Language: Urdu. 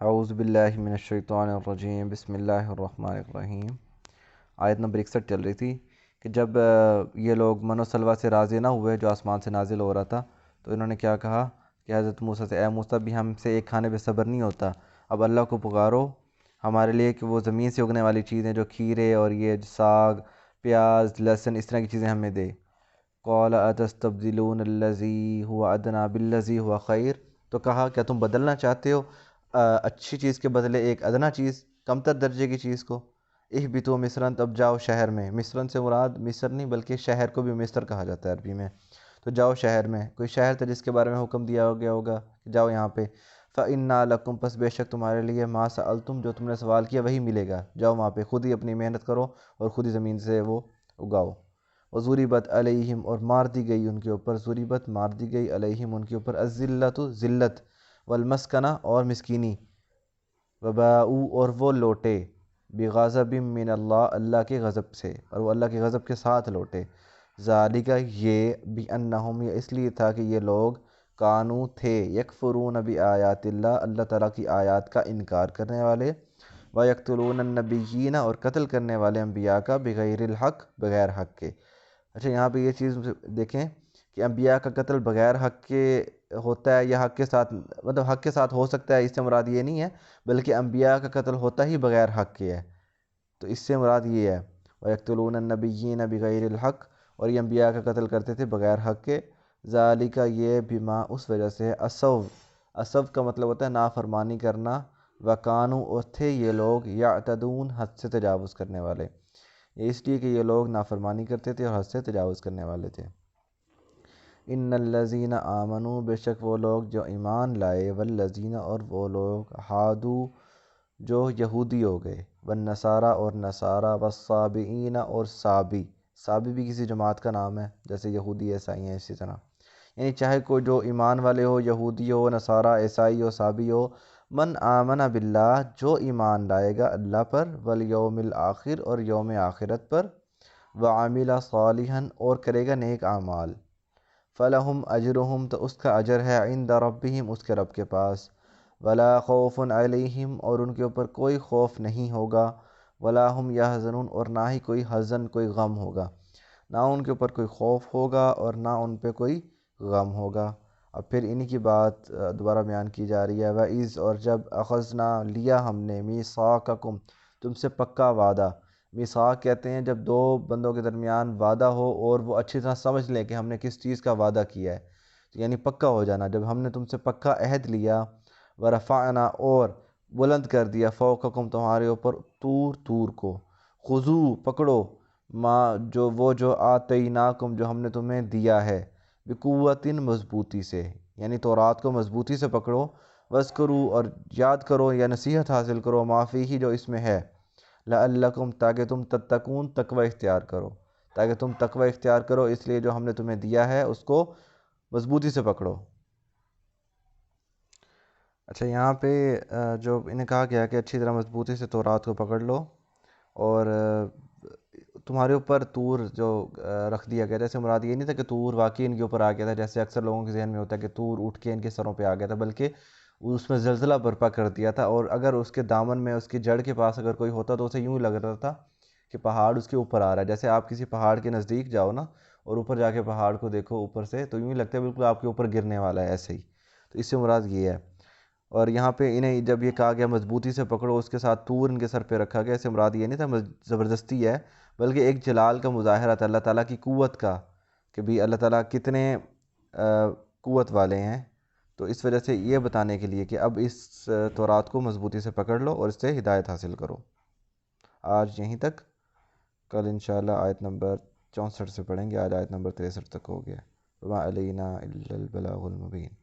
اعوذ باللہ من الشیطان الرجیم، بسم اللہ الرحمن الرحیم۔ آیت نمبر 61 چل رہی تھی کہ جب یہ لوگ من و سلوہ سے راضی نہ ہوئے جو آسمان سے نازل ہو رہا تھا، تو انہوں نے کیا کہا کہ حضرت موسیٰ سے، اے موسیٰ بھی ہم سے ایک کھانے پہ صبر نہیں ہوتا، اب اللہ کو پکارو ہمارے لیے کہ وہ زمین سے اگنے والی چیزیں جو کھیرے اور یہ ساگ، پیاز، لہسن، اس طرح کی چیزیں ہمیں دے۔ قال اتستبدلون الذی هو ادنی بالذی هو خیر، تو کہا کیا تم بدلنا چاہتے ہو اچھی چیز کے بدلے ایک ادنا چیز، کمتر درجے کی چیز کو۔ اہبطوا مصرن، تب جاؤ شہر میں۔ مصرن سے مراد مصر نہیں بلکہ شہر کو بھی مصر کہا جاتا ہے عربی میں، تو جاؤ شہر میں۔ کوئی شہر تھا جس کے بارے میں حکم دیا گیا ہوگا کہ جاؤ یہاں پہ۔ فإن لکم، پس بے شک تمہارے لیے، ما سألتم، جو تم نے سوال کیا وہی ملے گا، جاؤ وہاں پہ، خود ہی اپنی محنت کرو اور خود ہی زمین سے وہ اگاؤ۔ وضربت علیہم، اور مار دی گئی ان کے اوپر، ضربت مار دی گئی، علیہم ان کے اوپر، الذلۃ ذلت، والمسکنہ اور مسکینی، وباؤ اور وہ لوٹے، بغضب من اللہ، اللہ کے غضب سے، اور وہ اللہ کے غضب کے ساتھ لوٹے۔ ذالک، یہ، بانہم، یہ اس لیے تھا کہ یہ لوگ، کانو تھے، یکفرون بآیات اللہ، اللہ تعالیٰ کی آیات کا انکار کرنے والے، ویقتلون النبیین، اور قتل کرنے والے انبیاء کا، بغیر الحق، بغیر حق کے۔ اچھا یہاں پہ یہ چیز دیکھیں کہ انبیاء کا قتل بغیر حق کے ہوتا ہے یا حق کے ساتھ، مطلب حق کے ساتھ ہو سکتا ہے، اس سے مراد یہ نہیں ہے، بلکہ انبیاء کا قتل ہوتا ہی بغیر حق کے ہے، تو اس سے مراد یہ ہے وَيَقْتُلُونَ النَّبِيِّينَ بِغَيْرِ الْحَقِّ، اور یہ انبیاء کا قتل کرتے تھے بغیر حق کے۔ ذالک، یہ، بما، اس وجہ سے، اسو کا مطلب ہوتا ہے نافرمانی کرنا، وکانو، اور تھے یہ لوگ، یعتدون، حد سے تجاوز کرنے والے، یہ اس لیے کہ یہ لوگ نافرمانی کرتے تھے اور حد سے تجاوز کرنے والے تھے۔ ان الذین آمنوا، بے شک وہ لوگ جو ایمان لائے، والذین، اور وہ لوگ، ہادو، جو یہودی ہو گئے، والنصارى، اور نصارہ، والصابئین، اور صابی بھی کسی جماعت کا نام ہے، جیسے یہودی عیسائی ہیں اسی طرح، یعنی چاہے کوئی جو ایمان والے ہو، یہودی ہو، نصارہ، عیسائی ہو، صابی ہو، من آمن باللہ، جو ایمان لائے گا اللہ پر، والیوم الآخر، اور یوم آخرت پر، وعمل صالحا، اور کرے گا نیک اعمال، فلہم اجرہم، تو اس کا اجر ہے، عند ربہم، اس کے رب کے پاس، ولا خوف علیہم، اور ان کے اوپر کوئی خوف نہیں ہوگا، ولا ہم یحزنون، اور نہ ہی کوئی حزن، کوئی غم ہوگا، نہ ان کے اوپر کوئی خوف ہوگا اور نہ ان پہ کوئی غم ہوگا۔ اب پھر انہی کی بات دوبارہ بیان کی جا رہی ہے، وَإِذْ، اور جب، اخذنا، لیا ہم نے، میثاقکم، تم سے پکا وعدہ۔ میثاق کہتے ہیں جب دو بندوں کے درمیان وعدہ ہو اور وہ اچھی طرح سمجھ لیں کہ ہم نے کس چیز کا وعدہ کیا ہے، یعنی پکا ہو جانا، جب ہم نے تم سے پکا عہد لیا، ورفعنا، اور بلند کر دیا، فوقکم، تمہارے اوپر، طور کو، خذو، پکڑو، جو آتیناکم، جو ہم نے تمہیں دیا ہے، بقوت، مضبوطی سے، یعنی تورات کو مضبوطی سے پکڑو، وذکروا، اور یاد کرو یا نصیحت حاصل کرو، ما فیہ، جو اس میں ہے، لعلکم، تاکہ تم تتقون، تقوی اختیار کرو، تاکہ تم تقوی اختیار کرو، اس لیے جو ہم نے تمہیں دیا ہے اس کو مضبوطی سے پکڑو۔ اچھا یہاں پہ جو انہیں کہا گیا کہ اچھی طرح مضبوطی سے تورات کو پکڑ لو، اور تمہارے اوپر طور جو رکھ دیا گیا تھا، جیسے مراد یہ نہیں تھا کہ طور واقعی ان کے اوپر آ گیا تھا، جیسے اکثر لوگوں کے ذہن میں ہوتا ہے کہ طور اٹھ کے ان کے سروں پہ آ گیا تھا، بلکہ اس میں زلزلہ برپا کر دیا تھا، اور اگر اس کے دامن میں، اس کی جڑ کے پاس اگر کوئی ہوتا تو اسے یوں ہی لگ رہا تھا کہ پہاڑ اس کے اوپر آ رہا ہے، جیسے آپ کسی پہاڑ کے نزدیک جاؤ نا اور اوپر جا کے پہاڑ کو دیکھو اوپر سے، تو یوں ہی لگتا ہے بالکل آپ کے اوپر گرنے والا ہے، ایسے ہی، تو اس سے مراد یہ ہے۔ اور یہاں پہ انہیں جب یہ کہا گیا مضبوطی سے پکڑو، اس کے ساتھ طور ان کے سر پہ رکھا گیا، اس سے مراد یہ نہیں تھا زبردستی ہے، بلکہ ایک جلال کا مظاہرہ تھا، اللہ تعالیٰ کی قوت کا، کہ بھی اللہ تعالیٰ کتنے قوت والے ہیں، تو اس وجہ سے یہ بتانے کے لیے کہ اب اس تورات کو مضبوطی سے پکڑ لو اور اس سے ہدایت حاصل کرو۔ آج یہیں تک، کل انشاءاللہ آیت نمبر 64 سے پڑھیں گے، آج آیت نمبر 63 تک ہو گیا۔ وَمَا عَلَيْنَا إِلَّا الْبَلَاغُ الْمُبِينُ۔